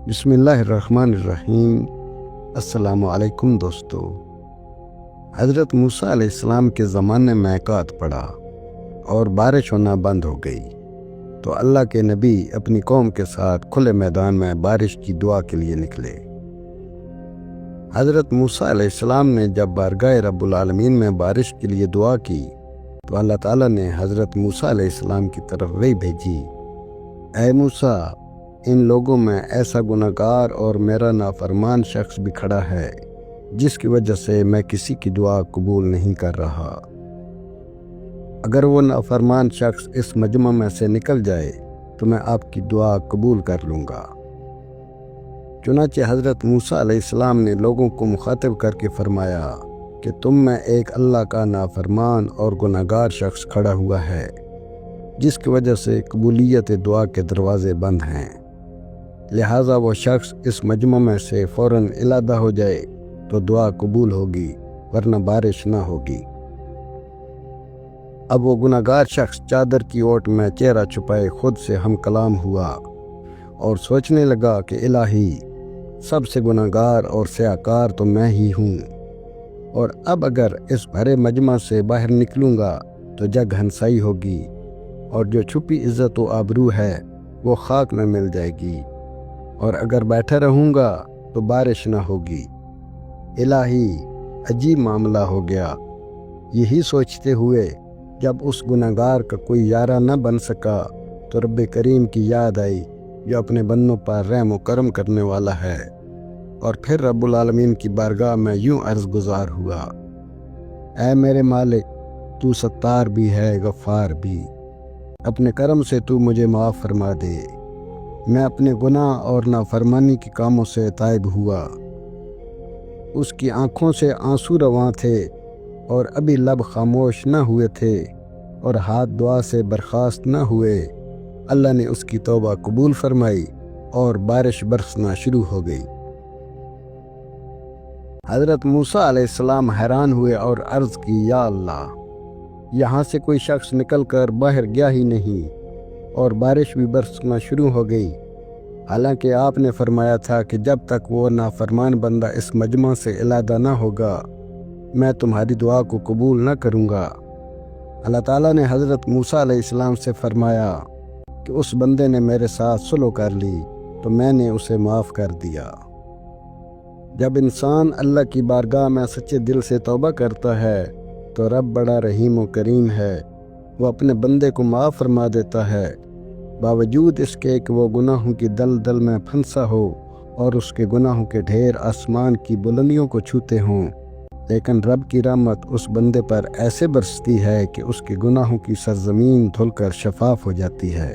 بسم اللہ الرحمن الرحیم۔ السلام علیکم دوستو۔ حضرت موسیٰ علیہ السلام کے زمانے میں اکات پڑا اور بارش ہونا بند ہو گئی تو اللہ کے نبی اپنی قوم کے ساتھ کھلے میدان میں بارش کی دعا کے لیے نکلے۔ حضرت موسیٰ علیہ السلام نے جب بارگاہ رب العالمین میں بارش کے لیے دعا کی تو اللہ تعالیٰ نے حضرت موسیٰ علیہ السلام کی طرف وحی بھیجی، اے موسیٰ، ان لوگوں میں ایسا گناہگار اور میرا نافرمان شخص بھی کھڑا ہے جس کی وجہ سے میں کسی کی دعا قبول نہیں کر رہا۔ اگر وہ نافرمان شخص اس مجمع میں سے نکل جائے تو میں آپ کی دعا قبول کر لوں گا۔ چنانچہ حضرت موسیٰ علیہ السلام نے لوگوں کو مخاطب کر کے فرمایا کہ تم میں ایک اللہ کا نافرمان اور گناہگار شخص کھڑا ہوا ہے جس کی وجہ سے قبولیت دعا کے دروازے بند ہیں، لہٰذا وہ شخص اس مجمع میں سے فوراً علیحدہ ہو جائے تو دعا قبول ہوگی، ورنہ بارش نہ ہوگی۔ اب وہ گناہگار شخص چادر کی اوٹ میں چہرہ چھپائے خود سے ہم کلام ہوا اور سوچنے لگا کہ الہی، سب سے گناہگار اور سیاہکار تو میں ہی ہوں، اور اب اگر اس بھرے مجمع سے باہر نکلوں گا تو جگ ہنسائی ہوگی اور جو چھپی عزت و آبرو ہے وہ خاک میں مل جائے گی، اور اگر بیٹھا رہوں گا تو بارش نہ ہوگی۔ الہی، عجیب معاملہ ہو گیا۔ یہی سوچتے ہوئے جب اس گناہگار کا کوئی یارہ نہ بن سکا تو رب کریم کی یاد آئی جو اپنے بندوں پر رحم و کرم کرنے والا ہے، اور پھر رب العالمین کی بارگاہ میں یوں عرض گزار ہوا، اے میرے مالک، تو ستار بھی ہے، غفار بھی، اپنے کرم سے تو مجھے معاف فرما دے۔ میں اپنے گناہ اور نافرمانی کے کاموں سے تائب ہوا۔ اس کی آنکھوں سے آنسو رواں تھے اور ابھی لب خاموش نہ ہوئے تھے اور ہاتھ دعا سے برخاست نہ ہوئے۔ اللہ نے اس کی توبہ قبول فرمائی اور بارش برسنا شروع ہو گئی۔ حضرت موسیٰ علیہ السلام حیران ہوئے اور عرض کی، یا اللہ، یہاں سے کوئی شخص نکل کر باہر گیا ہی نہیں اور بارش بھی برسنا شروع ہو گئی، حالانکہ آپ نے فرمایا تھا کہ جب تک وہ نافرمان بندہ اس مجمع سے علیحدہ نہ ہوگا میں تمہاری دعا کو قبول نہ کروں گا۔ اللہ تعالیٰ نے حضرت موسیٰ علیہ السلام سے فرمایا کہ اس بندے نے میرے ساتھ صلح کر لی تو میں نے اسے معاف کر دیا۔ جب انسان اللہ کی بارگاہ میں سچے دل سے توبہ کرتا ہے تو رب بڑا رحیم و کریم ہے، وہ اپنے بندے کو معاف فرما دیتا ہے، باوجود اس کے کہ وہ گناہوں کی دلدل میں پھنسا ہو اور اس کے گناہوں کے ڈھیر آسمان کی بلندیوں کو چھوتے ہوں، لیکن رب کی رحمت اس بندے پر ایسے برستی ہے کہ اس کے گناہوں کی سرزمین دھل کر شفاف ہو جاتی ہے۔